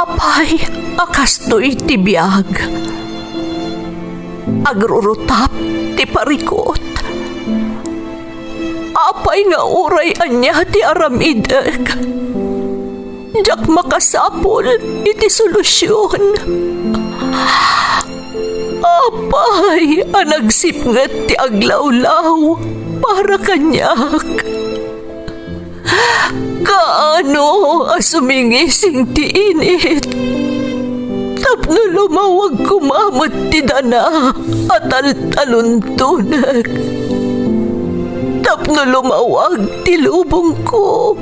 Apay, akastoy ti biyag. Agrurutap ti parikot. Apay nga uray anya ti aramideg. Jak makasapol iti solusyon. Apay, anagsipnget ti aglawlaw para kanyak. Kaano asumingising ti init. Tapno lumawag kumamot ti dana at taluntunak. Tapno lumawag ti lubong ko.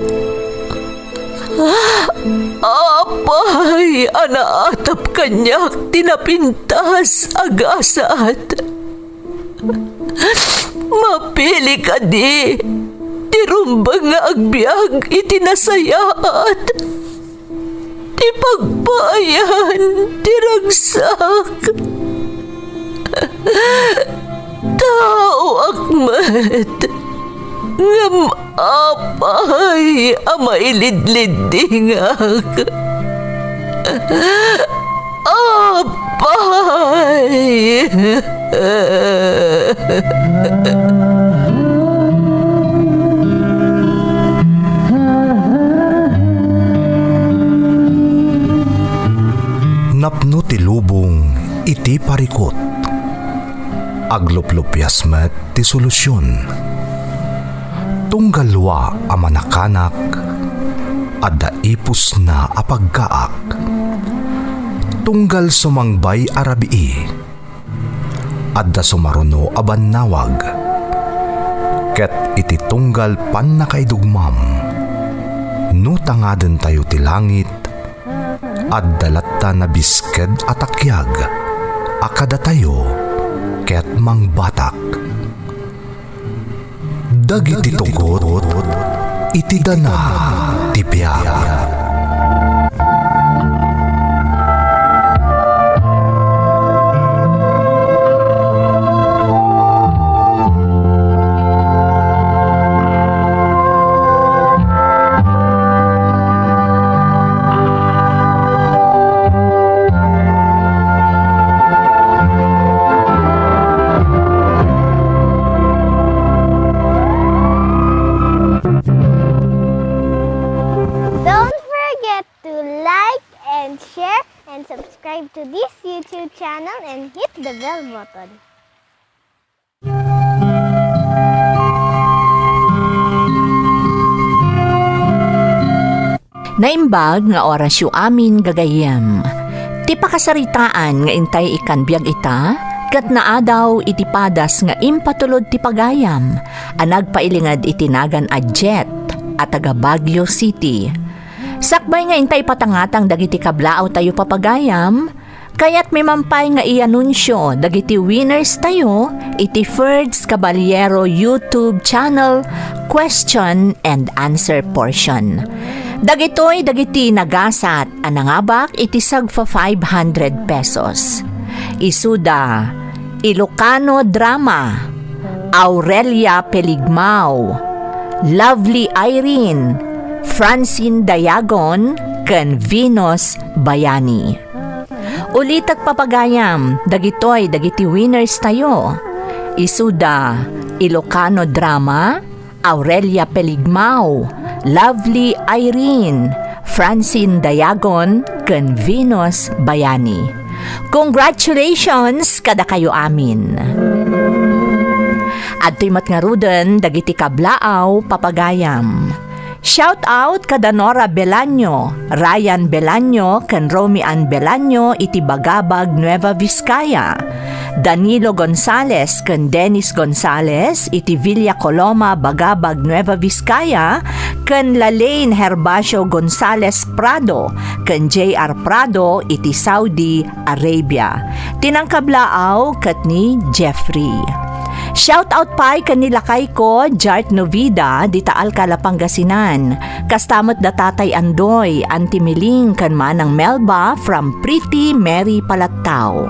Apay, anaatap kanyak tinapintas agasat. Mapili ka di, tirumbang nga agbyag itinasayaat. Ti pagbayan, tiragsak. Tao akmat, ngam apay, amailidlidingak. Apay. Napno ti lubong iti parikot. Agluplupyas met ti solusyon. Tunggalwa a manakanak, adda ipus na apagkaak. Tunggal sumangbay arabii, adda sumaruno abannawag. Ket iti tunggal pan nakaidugmam, no tangaden tayo ti langit, addalatta na bisked atakyag, akada tayo, ket mangbatak. Dagiti tugot, iti dana ti biyag. Subscribe to this YouTube channel and hit the bell button. Naimbag nga orasyo amin gagayem. Ti pakasaritaan nga intay ikan biyag ita, kat naadaw iti padas nga impatulod ti pagayam, anag pailingad itinagan a jet at taga Baguio City. Sakbay nga intay patangatang dagiti kablaaw tayo papagayam, kaya't may mampay nga i-anunsyo dagiti winners tayo iti Ferds Caballero YouTube channel question and answer portion. Dagiti nagasat anangabak iti sagfa 500 pesos. Isuda Ilocano Drama, Aurelia Peligmao, Lovely Irene, Francine Dayagon, ken Venus Bayani. Ulitak papagayam, dagiti winners tayo. Isuda Ilocano Drama, Aurelia Peligmao, Lovely Irene, Francine Dayagon, ken Venus Bayani. Congratulations kada kayo amin. Adto'y matngaruden dagiti kablaaw papagayam. Shout out kada Nora Belanyo, Ryan Belanyo, ken Romy Ann Belanyo iti Bagabag, Nueva Vizcaya. Danilo Gonzales ken Dennis Gonzales iti Villa Coloma, Bagabag, Nueva Vizcaya, ken Lalaine Herbacio Gonzales Prado ken JR Prado iti Saudi Arabia. Tinangkablaaw ket ni Jeffrey. Shout out pa'y kanila kay ko, Jart Novida, di Taal Pangasinan. Kastamot da Tatay Andoy, Auntie Miling, kan Manang Melba, from Pretty Mary Palatao.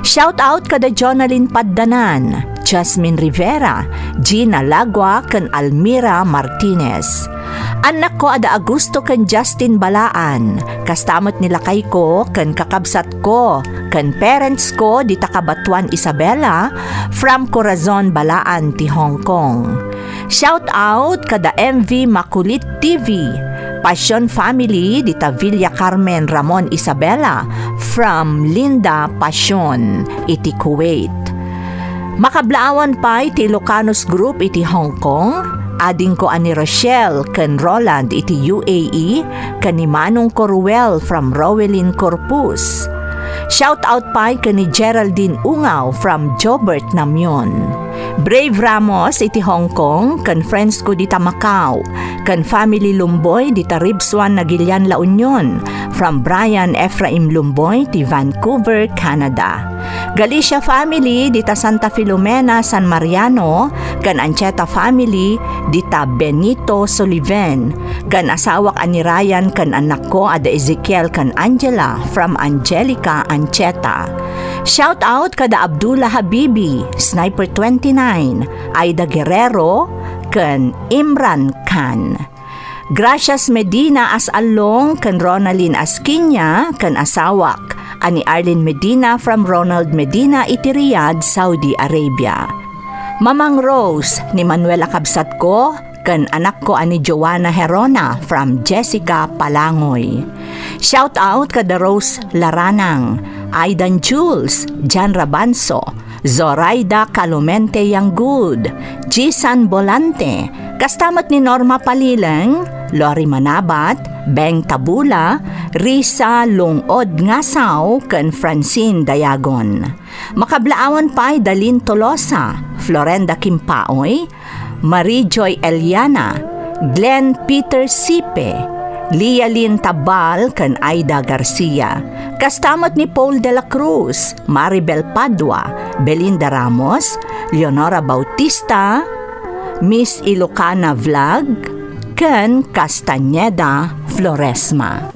Shout out kada Jonalyn Paddanan, Jasmine Rivera, Gina Lagua ken Almira Martinez. Anak ko ada Augusto ken Justin Balaan, kastamot nila kay ko ken kakabsat ko ken parents ko di Takabatuan Isabela from Corazon Balaan ti Hong Kong. Shout out kada MV Makulit TV, Passion Family di Villa Carmen Ramon Isabela from Linda Passion iti Kuwait. Makablaawan pa iti Ilocanos Group iti Hong Kong, ading ko ani Rochelle ken Roland iti UAE, ken ni Manong Coruel from Rowelin Corpus. Shout out pa ken ni Geraldine Ungaw from Jobert Namyon. Brave Ramos iti Hong Kong, ken friends ko dita Macau, ken family Lumboy dita Ribswan Nagilian La Union, from Brian Ephraim Lumboy ti Vancouver, Canada. Galicia family dita Santa Filomena San Mariano, ken Ancheta family dita Benito Soliven, ken asawak ani Ryan ken anak ko ada Ezekiel ken Angela from Angelica Ancheta. Shout out kada Abdullah Habibi, Sniper 29, Aida Guerrero ken Imran Khan. Gracias Medina as along ken Ronaldin Asquinya ken asawak ani Arlene Medina from Ronald Medina iti Riyadh, Saudi Arabia. Mamang Rose ni Manuela kabsat ko ken anak ko ani Joanna Herona from Jessica Palangoy. Shout out kada Rose Laranang, Aidan Jules, Jan Rabanso, Zoraida Calumente Yanggud, Jisan Bolante, kastamat ni Norma Palileng, Lori Manabat, Beng Tabula, Risa Lungod Ngasaw, ken Francine Dayagon. Makablaawan pa ay Dalin Tolosa, Florenda Kimpaoy, Marie Joy Eliana, Glenn Peter Sipe, Lialin Tabal ken Aida Garcia. Kastamot ni Paul de la Cruz, Maribel Padua, Belinda Ramos, Leonora Bautista, Miss Ilocana Vlog, ken Castañeda Floresma.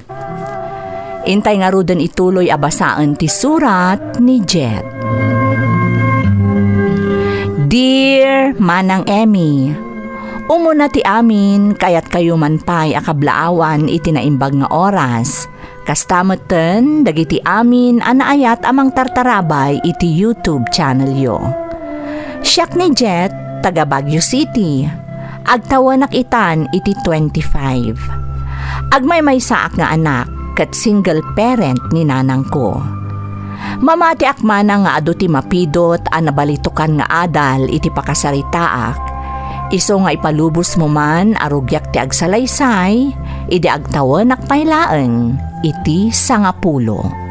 Intay nga rudon ituloy abasaan ti surat ni Jet. Dear Manang Emmy, umuna ti amin kayat kayo man pa'y akablaawan iti naimbag nga oras. Kastamoten dagiti amin anaayat amang tartarabay iti YouTube channel yo. Siak ni Jet, taga Baguio City. Agtawanak itan iti 25. Agmay saak nga anak ket single parent ni nanang ko. Mamati akmana nga adu ti mapidot a nabalitukan nga adal iti pakasaritaak. Iso nga ipalubos mo man arugyak ti agsalaysay, idi agtawanak paylaeng iti 10.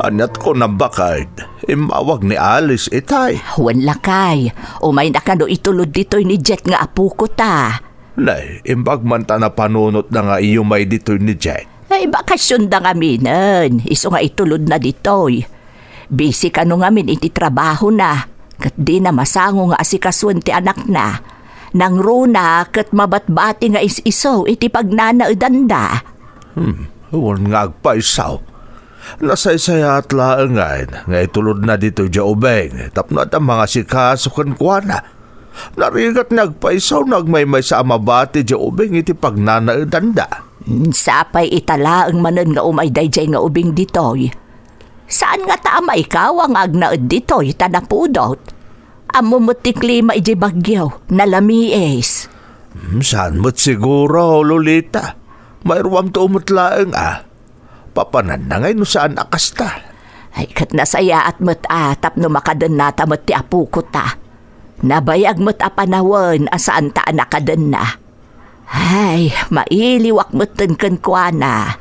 Anyat ko na bakad, imawag ni Alice itay. Huwan lakay, umay na ka no itulod dito'y ni Jet nga apu ko ta. Nay, imbag man ta na panunot na nga iyo may dito'y ni Jet. Ay bakasyon da nga minan, iso nga itulod na dito'y. Busy ka no nga min iti trabaho na, kat di na masango nga asikaswan ti anak na. Nang runa kat mabatbati nga is-iso iti pagnanaudanda. Huwag nga agpaisaw. Nasaysaya at laangan, nga itulod na dito jaubeng, tapnat ang mga sikasukan kwa na. Narigat nagpaisaw nagmaymay sa amabati jaubeng iti pagnanaudanda. Sapay italaang manan nga umay dayjay nga ubing ditoy. Saan nga tama ikaw ang agnaud ditoy tanapudot? Amumot ti klima iti bagyo, nalamies. Saan mo't siguro, Lolita? Mayroam to umutlaang Papanan na ngay no saan akasta. Ay kat nasaya at matap no makadan nata mat ti apu ko ta. Nabayag mat apanawan asaan ta anakadan na. Ay, mailiwak matan kan kwa na.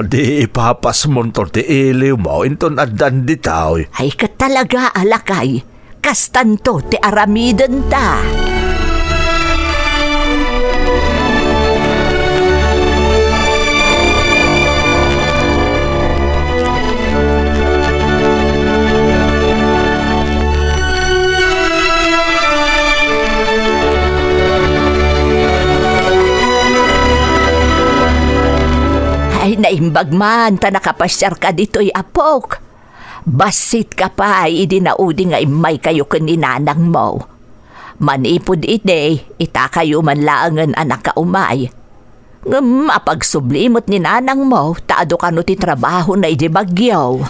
Di ipapas montor ti iliw mo, inton adan di tao. Ay kat talaga alakay, kastanto ti aramidan ta. Naimbag man ta nakapasyar ka dito'y apok. Basit ka pa idinaudi nga imay kayo kaninanang mo. Manipod ide, ita kayo manlaangan anak ka umay. Apag sublimot ni nanang mo, taado ka no ti trabaho na ide bagyaw.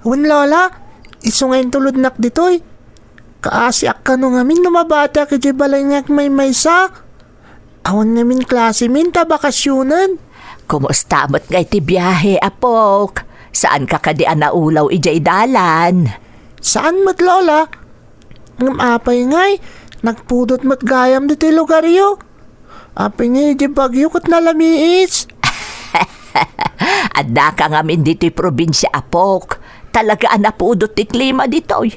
Wan lola, iso ngayon tulod nak ditoy. Kaasiak ka no ngamin numabata ka di balay ngak may maysa. Awan ngamin klase min ta bakasyonan. Kumusta mo't ngay ti biyahe, apok? Saan ka kadian na ulaw ijay dalan? Saan mat lola? Ngam apay ngay, nagpudot mat gayam dito lugar yo. Apay ngay di bagyo kat nalamiis. Adda ka ngamin dito'y probinsya, apok. Talaga napudot ti klima dito'y.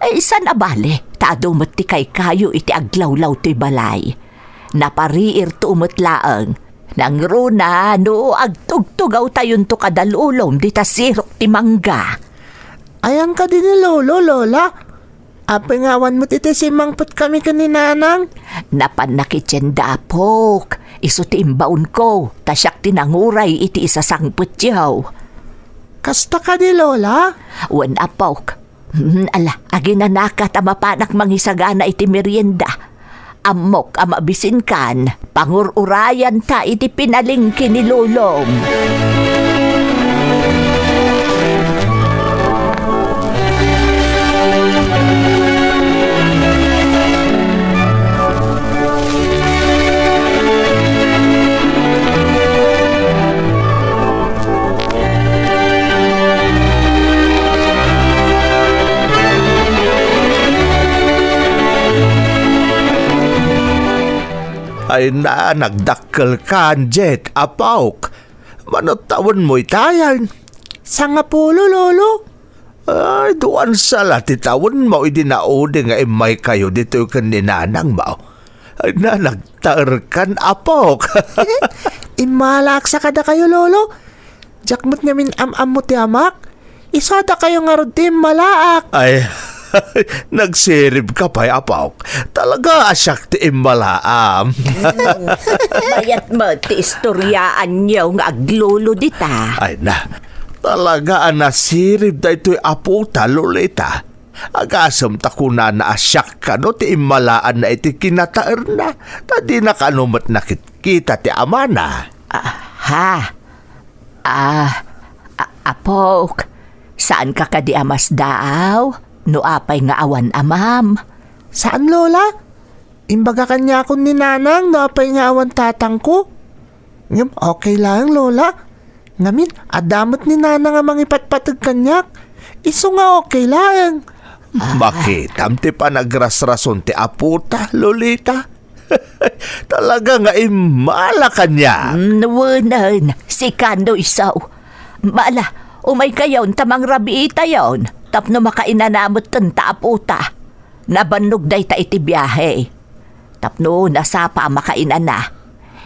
Ay, saan abale? Tado mo't ti kay kayo iti aglawlaw to'y balay. Napariir to umutlaang. Nang runa, no, agtugtugaw tayon to kadalulom di ta sirok ti mangga. Ayan ka din ni lolo, lola. Apay ngawan mo't iti simangpot kami kaninanang. Napanakitsenda, apok. Iso ti imbaon ko, tasyak tinanguray iti isasangput yaw. Kasta ka di lola? Wan, apok. Ala, aginanaka tamapanak mangisagana iti merienda. Amok amabisin kan, pangururayan ta iti pinalingki ni lulom. Ay na, nagdakkel ka, Jet, apawk. Manotawan mo'y tayan. Sanga pulo, lolo. Ay, doon sa latitawan mo, idinaudi nga imay kayo dito kaninanang mo. Ay na, nagtaer kan, apawk. Imalaksa ka da kayo, lolo. Jakmot ngamin am-am mo ti amak. Isada kayo nga rod ti malaak. Ay, nagsirib ka pa, apawk. Talaga asyak ti imalaam. Bayat mo ti istoryaan niyo nga aglulo dita. Ay na, talaga nasirib da ito'y aputa, lolita. Agasam ta kuna na asyak ka no, ti imalaan na iti kinataer na. Tadi na kanumat nakikita ti amana. Apok, saan ka kadi amas daaw? No apay nga awan amam. Saan, lola? Imbaga kanya akong ninanang no apay nga awan tatang ko. Ngam, okay lang, lola. Ngamin, adamot ni nanang nga mangipatpatag kanyak. Iso nga okay lang. Makitam ti panagrasrason ti aputa, lolita. Talaga nga imala kanya. Nawanan, si Kando isaw. Mala, umay kayon tamang rabiita yon. Tapno makainanamot tanta aputa. Nabannog day ta iti biyahe. Tapno nasapa makainana.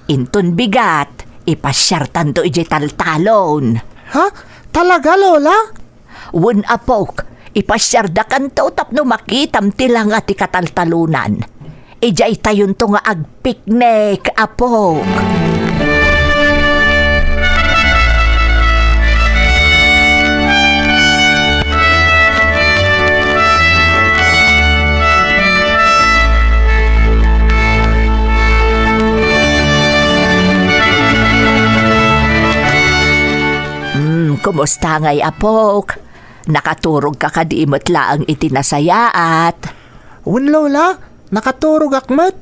Intun bigat, ipasyartan to iti taltalon. Ha? Talaga, lola? Wen apok, ipasyardakan to tapno makitam tilang ati kataltalunan. Ijay tayon to nga agpiknik, apok. Kumusta ngay, apok? Nakaturog ka kadiimot laang itinasayaat. Wen, lola, nakaturog akmat.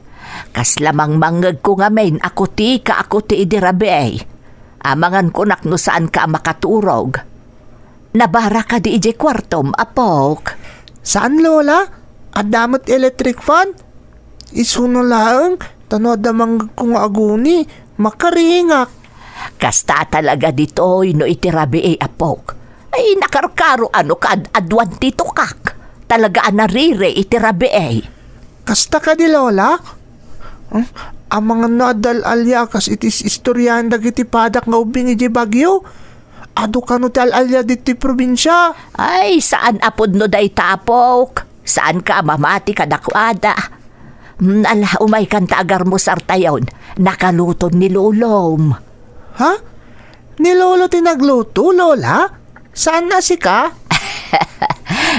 Kas lamang mangag ko nga main ako ti idirabe. Amangan ko nakno saan ka makaturog. Nabara ka di ije kwartom, apok. Saan, lola? Adamot electric fan? Isuno lang, tanod damang kung aguni, makaringak. Kasta talaga ditoy no itirabe apok. Ay nakarkaro ano ka adwan tito kak. Talaga narire itirabe. Kasta ka di, lola? Ang mga nadal-alya kas itis istoryahan dagiti padak nga ubing iti bagyo. Ado ka no tal-alya diti probinsya. Ay saan apod no day tapok? Saan ka mamati kadakwada? Ala umay kan taagar mo sartayon. Nakaluton ni lulom. Ha? Ni Lolo tinagluto, Lola? Saan na si ka?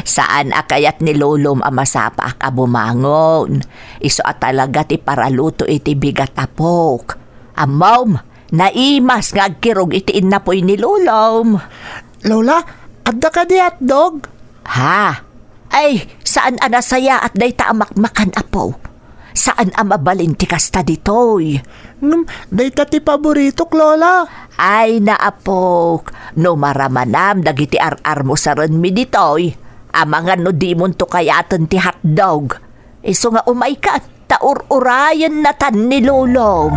Saan akayat ni Lolom amasapa ka bumangon? Iso at talaga ti paraluto iti bigat apok. Amom, naimas nga agkirog itiin na po'y ni Lolom. Lola, adda ka di hotdog? Ha? Ay, saan anasaya at day taamakmakan apo? Saan amabalin ti kasta ditoy? Dayta ti paborito, Lola. Ay naapok, no maramanam dagiti ar-ar mo sa ren mi ditoy. Amangan no di mo to kayaten ti hotdog. Iso nga umay ka, taur-urayan na tan ni Lolom.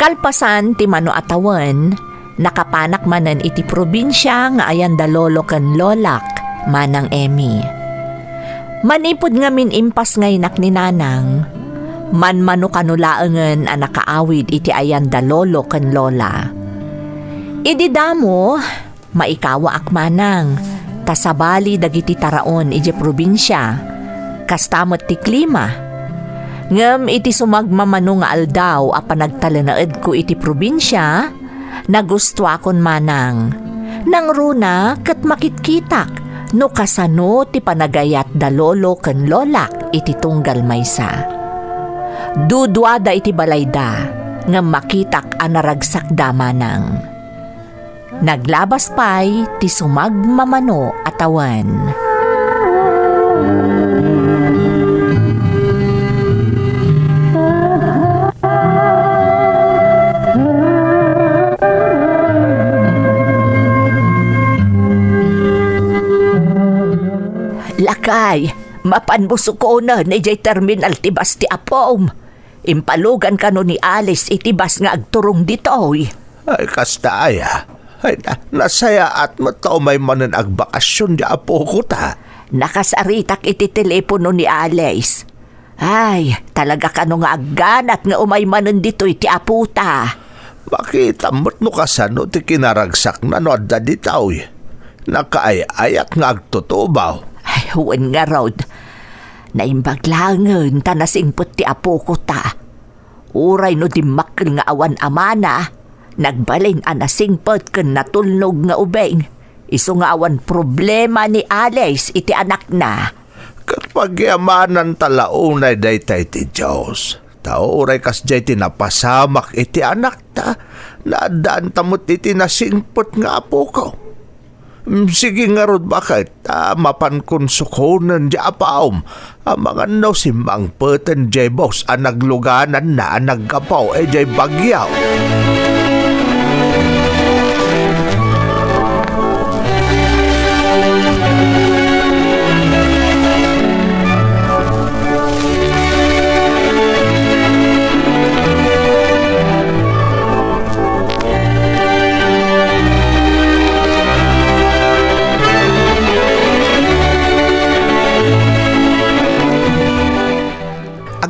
Kalpasan ti mano atawan, nakapanak manan iti probinsya nga ayan da lolo ken lolak, manang Emi. Manipod ngamin impas ngaynak ni nanang, manmano kanulaengen a nakaawid iti ayan da lolo ken lola. Idi damo, maikawa ak manang, tasabali dagiti taraon iti probinsya, kastamot ti klima. Ngem iti sumagmamano nga aldaw a panagtalanaed ko iti probinsya, nagusto akon manang. Nang runa ket makitkitak, no kasano ti panagayat da lolo ken lolak iti tunggal maysa. Dudwada iti balayda, ngem makitak a naragsak da manang. Naglabas pay ti sumagmamano atawan. Lakay, mapanbuso ko na ni jay terminal tibas ti apom. Impalugan ka no ni Alice itibas nga agturong ditoy. Ay, kasta aya. Ay, nasaya at mataw may manan agbakasyon di apo ko ta. Nakasaritak iti telepono ni Alice. Ay, talaga ka no nga agganat nga umay manan ditoy ti aputa. Makita mo't no kasano ti kinaragsak na no adda ditaw. Nakaayayat nga agtutubaw. Ay, huwan nga rod. Naimbaglangan tanasingpot ti apo ko ta. Uray no di makil nga awan amana. Nagbalin anasingpot ken natulnog nga ubeng. Iso nga awan problema ni Alice iti anak na. Kat pagyamanan talaunay daytay ti Diyos. Tao uray kas jay tinapasamak iti anak ta. Naadaan tamot iti nasingpot nga apo ko. Sige nga rod bakit mapan konsukonan di apaom ang mga no simbang peten jay boss ang nagluganan na nagkapaw jay bagyaw.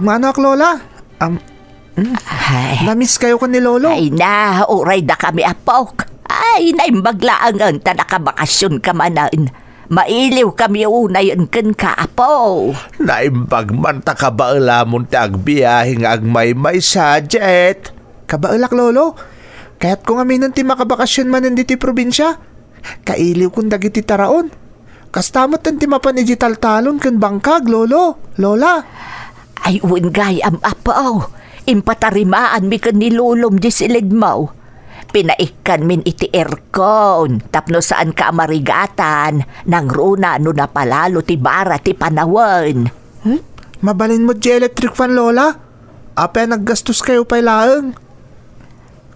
Agmano ak, Lola? Ay, Namiss kayo ko ni Lolo? ay na, uray da kami apok. Ay, naimbaglaangan ta nakabakasyon ka manan. Mailiw kami unayon ken ka apo. Naimbag man ta kabaalamon ti agbiyahe nga agmay-may sa jet. Kabaulak, Lolo. Kaya't kung aminan ti makabakasyon man nanditi probinsya, kailiw kung dagiti taraon. Kastamot ti mapan digital talon ken bangkag, Lolo. Lola. Ay, ungay am apo. Impatarimaan mi ken ni Lolom di silid mo. Pinaikan min iti aircon. Tapno saan ka amarigatan. Nang runa no napalalo ti bara ti panawan. Mabalin mo di electric fan, Lola. Apa naggastos kayo pa'y laeng.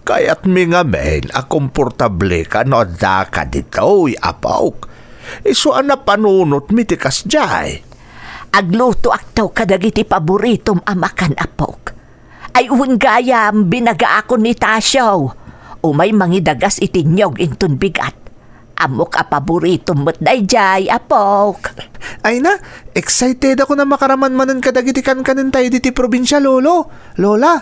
Kaya't mi nga men, akomportable ka no da ka dito, apaw. Isuan na panunot mi ti kasjay. Agluto aktaw kadagiti paboritom amakan apok. Ay gayam, binaga ako ni Tasyo. Umay mangidagas itinyog intun bigat. Amok a paborito mo't dayjay, apok. Ay na, excited ako na makaraman-manan kadagitikan kanin tayo diti probinsya, lolo. Lola.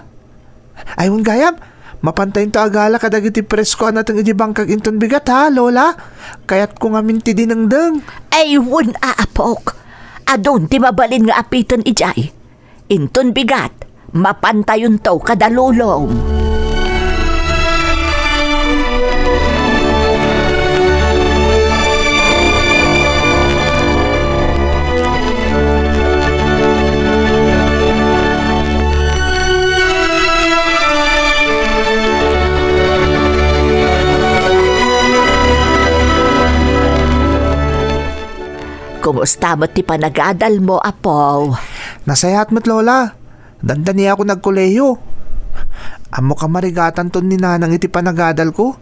Ayun gayam, mapantayin to agala kadagiti presko anatang ijibangkag inton bigat ha, lola. Kaya't kung aminti din ang deng. Ay apok. Adon ti mabalin nga apiton ijay. Inton bigat, mapantayon to kadalulong. Kumusta mo ti panagadal mo, apo? Nasayat mo't lola. Dandani ako nagkoleyo. Amo ka marigatan ton ni nanang iti panagadal ko.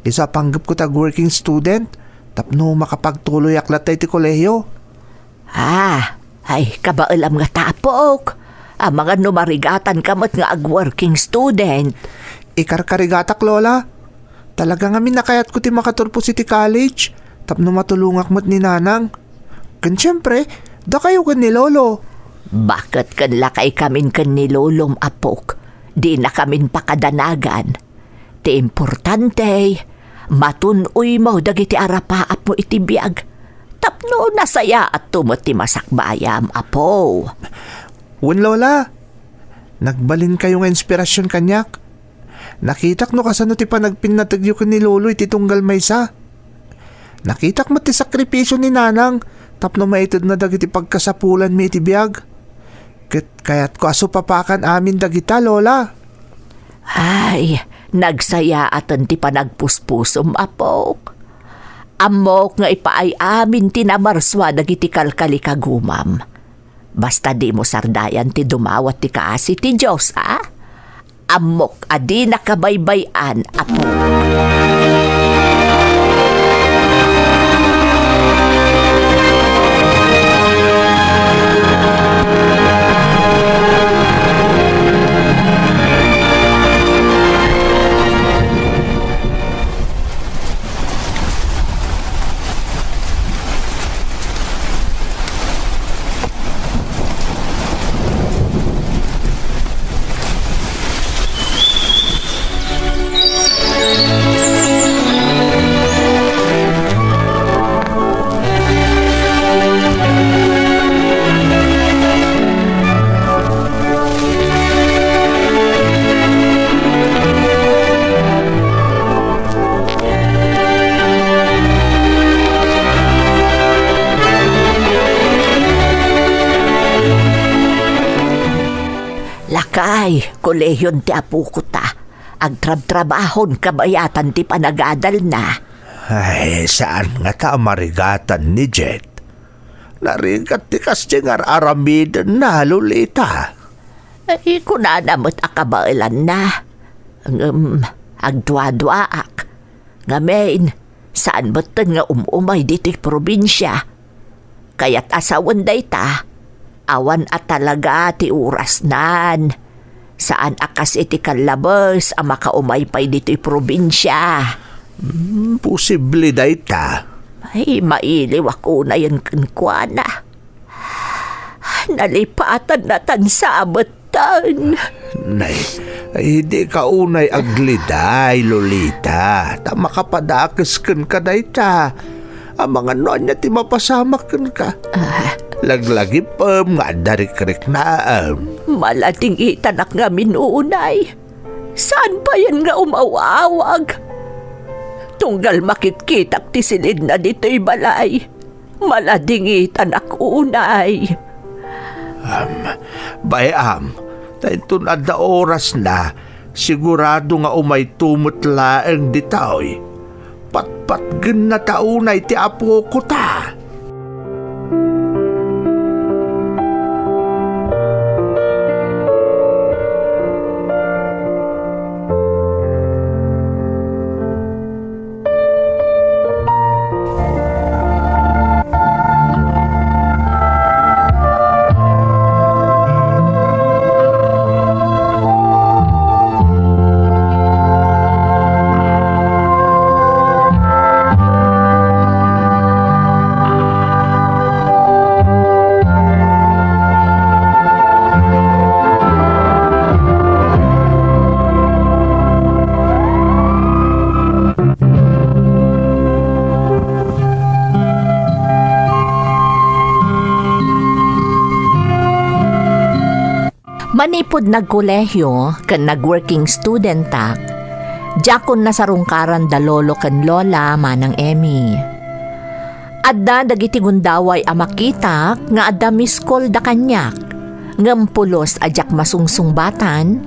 Isa panggap ko tag working student. Tapno makapagtuloy aklat tayo ti koleyo. Ay kabailam nga tapok. Ang mga numarigatan kamot nga ag-working student. Ikarkarigatak lola. Talaga nga minakayat ko ti makaturpo City College. Tapno matulungak mo't ni nanang. Kan siyempre, da kayo kan ni lolo. Bakit kan lakay kamin kan ni lolom, apok? Di na kamin pakadanagan. Ti importante, matunoy mo dagiti arapaap mo iti biag. Tapno nasaya at tumot ti masakbayam, apo. Wen lola, nagbalin kayong inspirasyon kanyak. Nakitak no kasano ti panagpinatagyo kan ni lolo iti tunggal maysa. Nakitak mo ti sakripisyo ni nanang. Tapno maitid na dagiti pagkasapulan mi iti biag. Kaya't ko aso papakan amin dagita, lola. Ay, nagsaya atan ti panagpuspusom, apok. Amok nga ipaay amin tinamarswa dagiti kalkali kagumam. Basta di mo sardayan ti dumawat ti kaasi ti Diyos, ha? Amok adi nakabaybayan, apok. Lakay, kolehiyon ti apo ko ta. Agtrab-trabahon kabayatan ti panagadal na. Ay, saan nga ta marigatan ni Jet? Narigat ti kastingar aramiden na, Lolita. Ay, kunanamot akabailan na. Agdwa-dwaak. Ngamin, saan batan nga umumay diti probinsya? Kaya't asawan day ta. Awan at talaga ti oras nan. Saan akas iti kalabas ang makaumay pa'y dito'y probinsya. Posible day ta. Ay, mailiw ako na yan kankwana. Nalipatan na tan sa abatan. Nay, hindi ka unay agliday, Lolita. Ta makapadakis kan ka day ta. Ang mga noon niya ti mapasamak kan ka. Laglagi pa nga darik-rik na Malating itanak nga minuunay. Saan pa yan nga umawawag? Tunggal makitkitak ti silid na dito'y balay. Malading itanak unay. Bayam, tayo na da oras na, sigurado nga umay tumutlaang dito'y. Patpatgan na taunay ti apo ko ta. Manipod nagkolehyo ken nagworking student tak, jakon na sarungkaran da lolo ken lola manang Emmy. Adda dagiti gundaway a makita nga adda miskol da kanyak, ngampulos ajak masungsungbatan,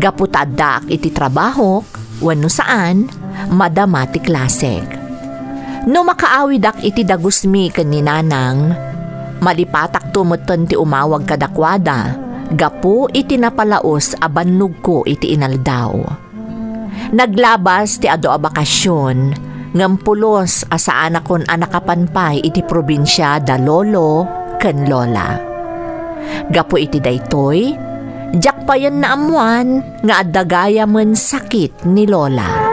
gaputadak iti trabaho, wenno saan, madamati klasek. No makaawidak iti dagusmi ken ni nanang, malipatak tumuton ti umawag kadakwada, gapu iti napalaos a bannog ko iti inaldaw. Naglabas ti ado a bakasyon, ngampulos asaan akon anakapanpay iti probinsya da lolo ken lola. Gapu iti daytoy, jakpayan na amuan nga addagaya men sakit ni lola.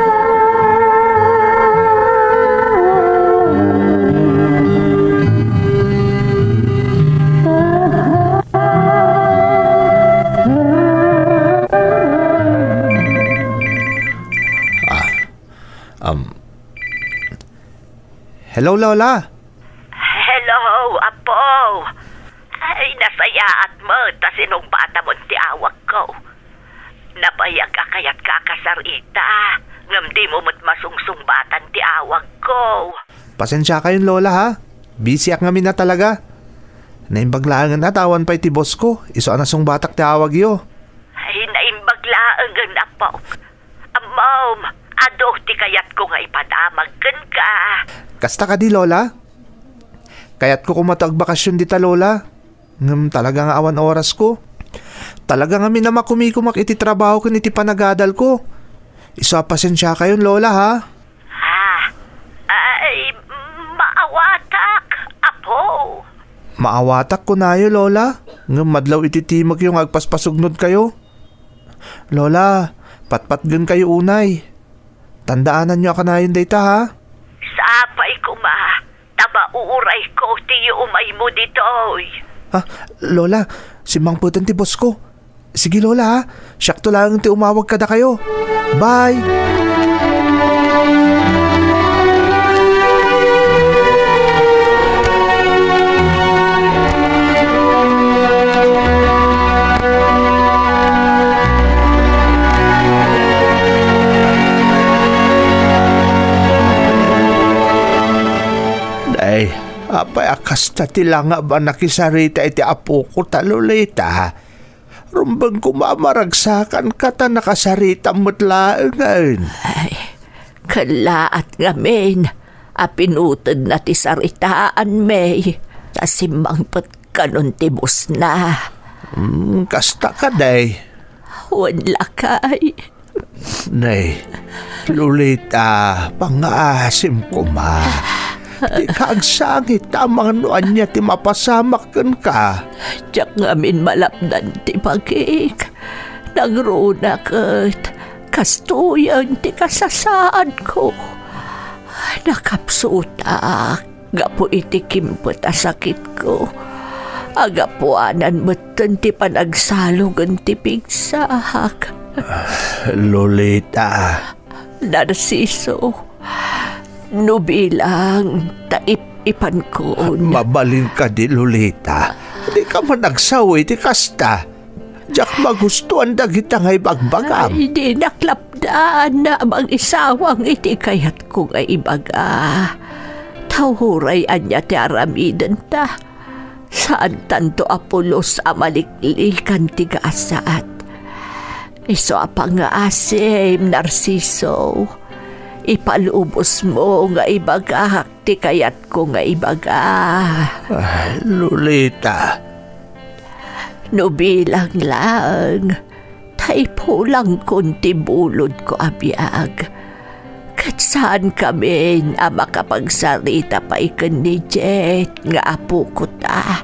Hello, Lola. Hello, Apo. Ay, nasayaat mo, ta sinong bata mo ti awag ko. Napayag ka kaya't kakasarita, ngam di mo mo't masungsungbatan ti awag ko. Pasensya kayo, Lola, ha? Busy ak ngamin na talaga. Naimbaglaangan atawan pa iti boss ko. Iso anasong batak ti awag yo. Ay, naimbaglaang ang Apo. Mom, ado ti kayat ko nga ipadamagkan ka. Kasta ka di, Lola? Kaya't ko kumatag bakasyon dita, Lola. Talaga nga awan oras ko. Talaga nga minamakumikumak iti trabaho ko iti panagadal ko. Isa pasensya kayo, Lola, ha? Ay, maawatak, Apo. Maawatak ko na yo, Lola. Madlaw iti timag yung agpaspasugnod kayo. Lola, patpatgan kayo unay. Tandaanan nyo akanayon dayta, ha? Sapay ko ma, tabauray ko tiyo umay mo ditoy. Ha? Lola, si Mang Putan ti boss ko. Sige, Lola, ha? Siyakto lang ti umawag kada kayo. Bye! Ay, apay akas na tilanga ba nakisarita iti apo ko talulita. Rumbang kumamaragsakan ka ta nakasarita mo't laangan. Ay, kalaat ngamin, apinutod na ti saritaan may, tasimang pat kanon tibos na. Kasta ka, day. Wala kay. Nay, lulita, pangaasim ko ma. Di kaagsangit tamang nuan niya ti mapasamakan ka. Diyak ngamin malapdan ti pagik. Nagruna kat kastuyan ti kasasaan ko. Nakapsutak, gapo iti kimpot a sakit ko. Agapuanan mo't ti panagsalugan ti pigsak. Lolita. Narciso, nubilang taip-ipan ko. Mabalin ka di, Lolita. Di ka man nagsawi ti kasta. Diyak magustuhan dagita ngay bagbagam. Ay, di naklapdaan na amang isawang iti kayat ko nga ibaga. Tawhuray anya ti aramidan ta. Saan tanto apulos amaliklikan ti gaasat. Iso apang nga asim, Narciso. Ipalubos mo nga ibaga, ti kayat ko nga ibaga. Ay, Lolita. Nubilang lang, taipo lang kunti bulod ko abiyag. Kat saan kami na makapagsarita pa ikan ni Jet nga apo ko ta.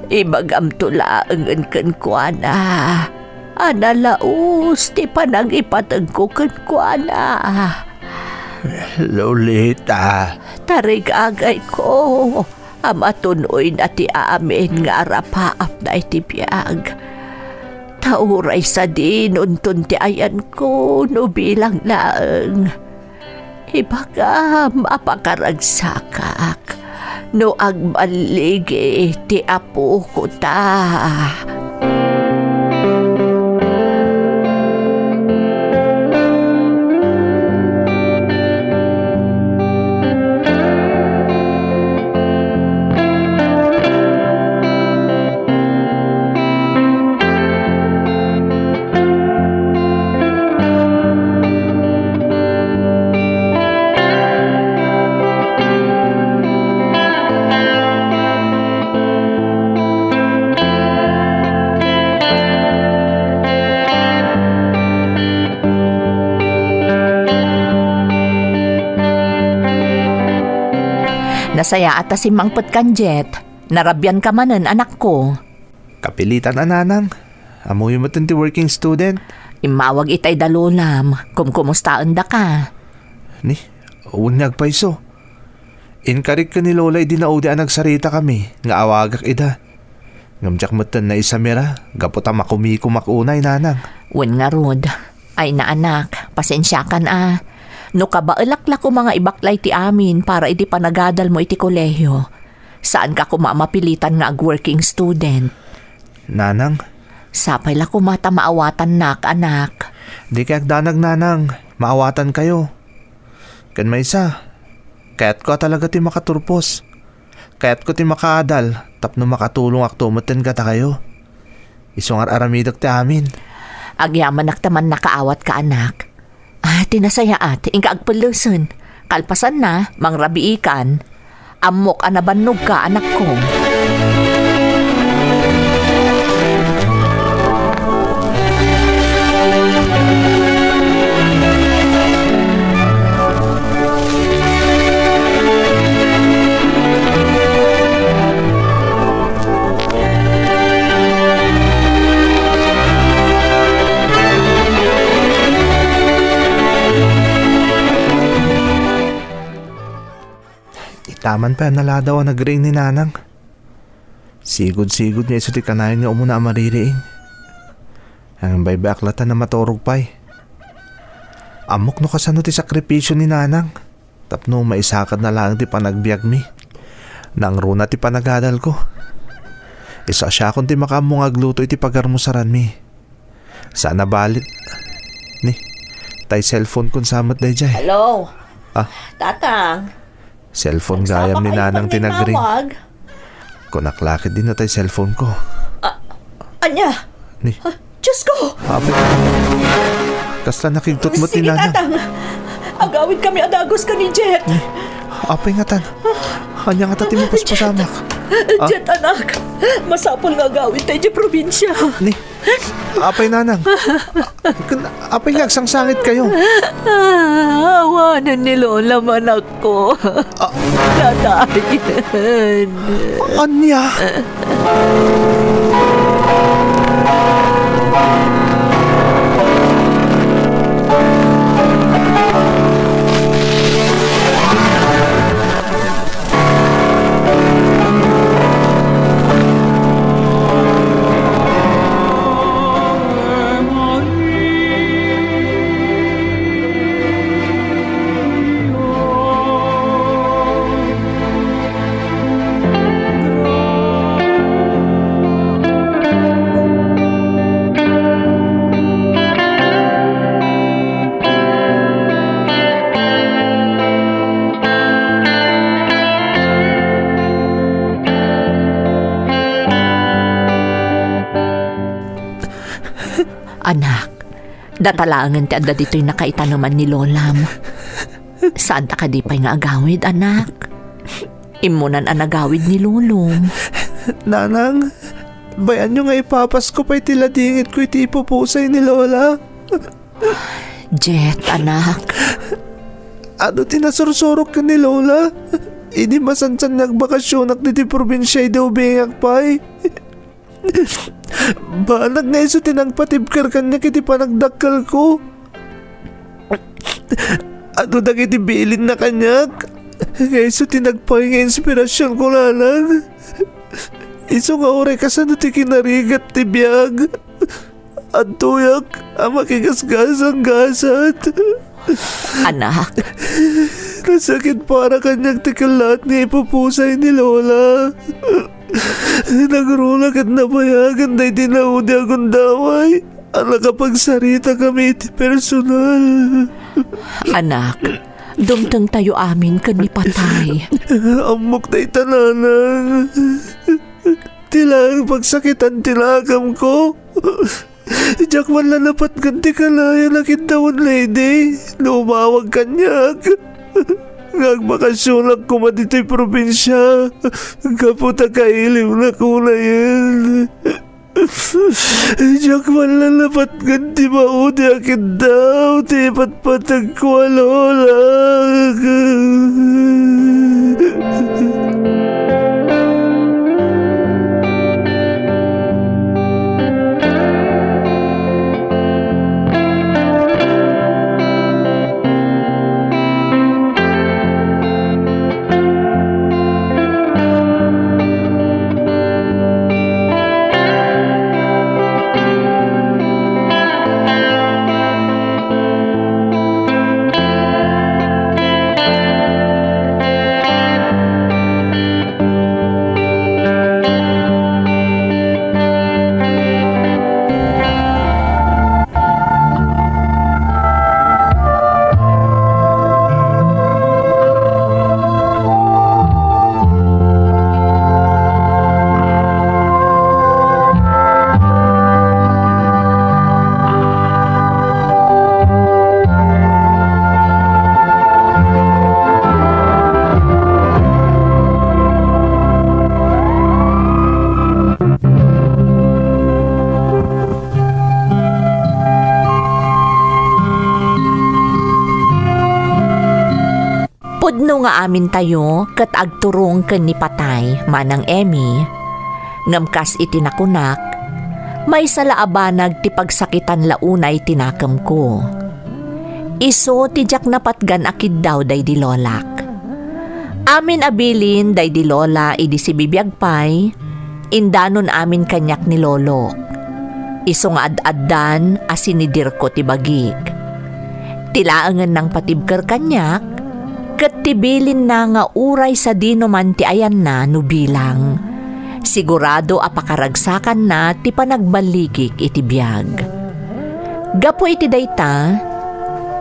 Ibagam tulaangan kan kwa na. Analaos, ti panang ipatag ko kan kwa na. Lolita. Tarigagay ko. Amatunoy na ti amin nga arapaap na iti biyag. Tauray sa din untun ti ayan ko no bilang laeng. Ibaga mapakaragsakak no agbaligi ti apo ko ta. Nasaya ata si Mangpet Kanjet. Narabyan ka manen anak ko. Kapilitan ananang. Amoy mo ti working student. Imawag itay dalulam kung kumustaan da ka. Ni, huwag nagpaiso. Inkarik ka ni Lola di na udi nagsarita kami. Nga awagak ida. Ngamjak matan na isamira. Gaputa makumiko makunay nanang. Wen nga rod. Ay na anak, pasensya kan No kabaalaklak ko mga ibaklay ti amin para iti panagadal mo iti kolehiyo. Saan ka kumamapilitan nga ag-working student? Nanang, Sapay la kumata maawatan nak anak. di kayak danag nanang. Maawatan kayo. Kan may isa. Kaya't ko talaga ti makaturpos. Kaya't ko ti makaadal. Tapno makatulong akto maten kata kayo. Isungar aramidak ti amin. Agyaman naktaman nakaawat ka anak. Tinasaya at ingka agpulusun. Kalpasan na, mangrabiikan. Amok anabannog ka anak ko. Taman pa naladaw ang nagring ni nanang. Sigod-sigod niya iso ti kanayon nga umuna maririing. Ang baybe aklatan na matorog pa'y. Amok no kasano ti sakripisyo ni nanang. Tapno maisakad na lang ti panagbiag mi. Nang runa ti panagadal ko. Isa siya kung ti makamong agluto iti pagarmusaran mi. Sana balit. Ni, tay cellphone kung samat day jay. Hello? Ah? Tatang? Cellphone gayam ni nanang tinagring. Kunaklakit din na tayo cellphone ko. Anya? Ni, Diyos ko! abe. Kasla nakigtot mo ti Sige nanang. tatang. Agawid kami adagos ka ni Jet. Apay nga tan. Anya nga tati mo paspasamak. Jet anak. Masapol nga agawid tayo di probinsya. Ni, apay nanang. Apay nga agsangsangit kayo. Awanan ni Lola manak ko. Tatayan. Anya? Anak, datalangan ti adda dito'y nakaitanuman ni Lolam. Saan ta ka di pa'y nga agawid, anak? Imunan ang agawid ni Lulong. Nanang, bayan nyo nga ipapas ko pa'y tiladingit ko iti ipupusay ni Lola. Jet, anak. Ano tinasursurok ka ni Lola? Hindi masansan nagbakasyon ak diti probinsya daw bingak pa'y. Banag na iso tinangpatibkar kanya kiti panagdakal ko. Ano na kiti bilin na kanyak? Kaya iso tinagpay nga inspirasyon ko lalang. Iso nga ore kasano ti kinarigat ti biyag. At tuyak ang makigasgas ang gasat. Anak, Nasakit para kanyang tikalat ni ipupusay ni Lola. Nagrulak at nabayagan na itinaudi akong daway. Ang nakapagsarita kami iti personal. anak. Dumtang tayo amin kan ni patay. Amok na itananang. Tilang pagsakitan tilakam ko. Diyak man lalapat ganti kalaya lakit dawan lady. Lumawag kanyak. Ngagbakasyon ko matito'y probinsya. Kaputa kailiw na ko na yan. Diyak man lalapat ganti maudi akit daw. Tipat patag ko lola. Pudno nga amin tayo, kat agturong ken ni patay, manang Emmy. Ngamkas itinakunak, may salaabanag ti pagsakitan launay tinakam ko. Iso tijak napatgan akid daw day di lolak. Amin abilin day di lola idi si bibiyag pay, indanon amin kanyak ni lolo. Iso nga ad-addan asinidir ko ti bagig. Tilaangan ng patibker kanyak, ket tibilin na nga uray sa dino man ti ayan na nubilang. Sigurado apakaragsakan na ti panagbaligik iti biyag. Gapo iti dayta,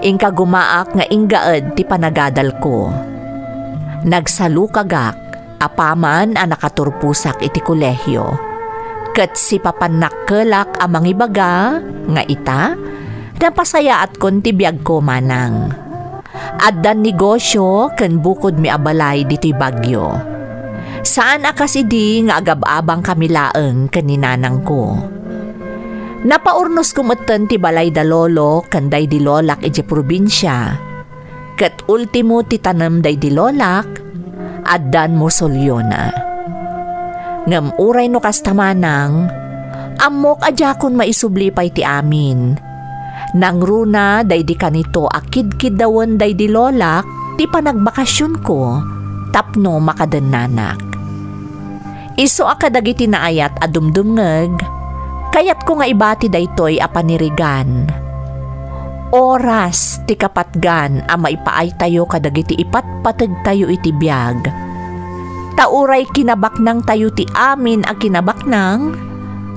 ingka gumaak nga inggaed ti panagadal ko. Nagsalukagak, apaman a nakaturpusak iti kolehyo. Ket si papanakkelak amang ibaga, nga ita, napasayaat kon ti biyag ko manang. Addan negosyo ken bukod mi abalay dito'y bagyo. Saan akas idi nga agab-abang kami laeng ken ninanang ko. Napaurnos kumetten ti balay da lolo ken day di lolak iti probinsya. Ket ultimo ti tanem day di lolak, addan mo solyona. Ngem uray no kastamanang, amok adjakon maisubli pay ti amin. Nang runa day di kanito akid-kid dawon day di lolak ti panagbakasyon ko tapno makadennanak. Iso akadagiti naayat adumdumngeg kayat ko nga ibati daytoy a panirigan. Oras ti kapatgan a maipaay tayo kadagiti ipatpateg tayo iti biyag. Tauray kinabaknang tayo ti amin a kinabaknang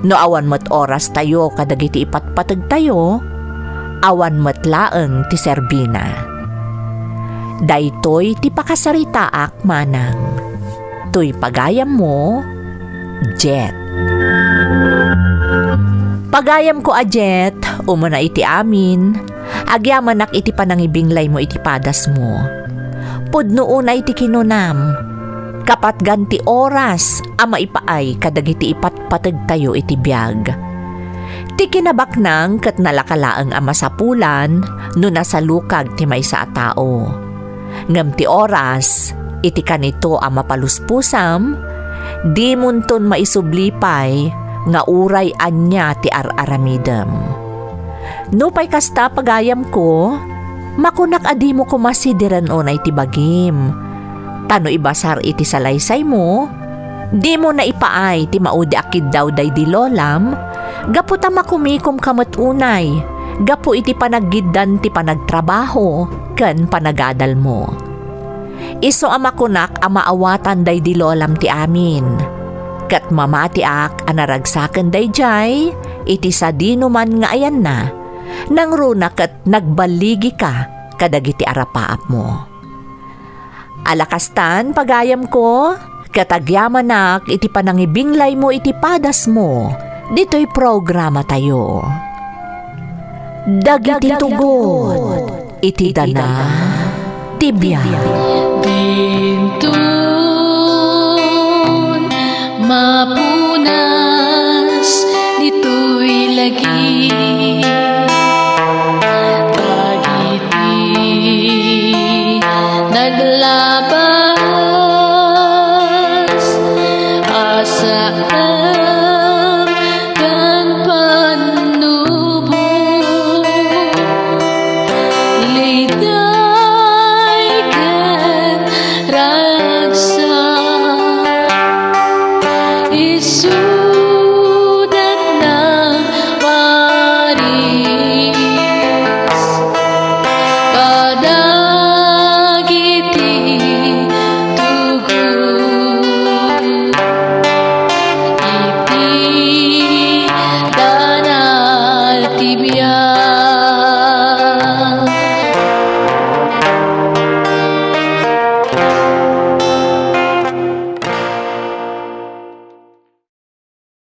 no awan met oras tayo kadagiti ipatpateg tayo. Awan matlaeng ti serbina. Daytoy ti pakasaritaak manang. Tuy pagayam mo, Jet. Pagayam ko a Jet, umuna iti amin, agyamanak iti panangibinglay mo iti padas mo. Pudno una iti kinunam, kapat ganti oras, ama ipaay kadagiti ipatpateg tayo iti biyag. Ti kinabaknang ket nalakalaeng ama sa pulan no nasalukag ti maysa a tao. Ngem ti oras iti kanito a mapaluspusam di munton maisublipay nga uray anya ti araramidem. No pay kasta pagayam ko, makunak adi mo kumasidiran onay ti bagim. Tano ibasar iti salaysay mo, di mo na ipaay ti maudi akid daw day di lolam. Gapu ta makumikom kamet unay, gapu iti panaggidan ti panagtrabaho, ken panagadal mo. Iso amakunak amaawatan day di lolam ti amin. Kat mamatiak anaragsaken day jay, iti sadino man nga ayan na, nang runa ket nagbaligi ka kadagiti arapaap mo. Alakastan pagayam ko, katagyamanak iti panangibinglay mo iti padas mo. Dito'y programa tayo. Dagiti tugod, iti dana, tibya. Dintun, mapu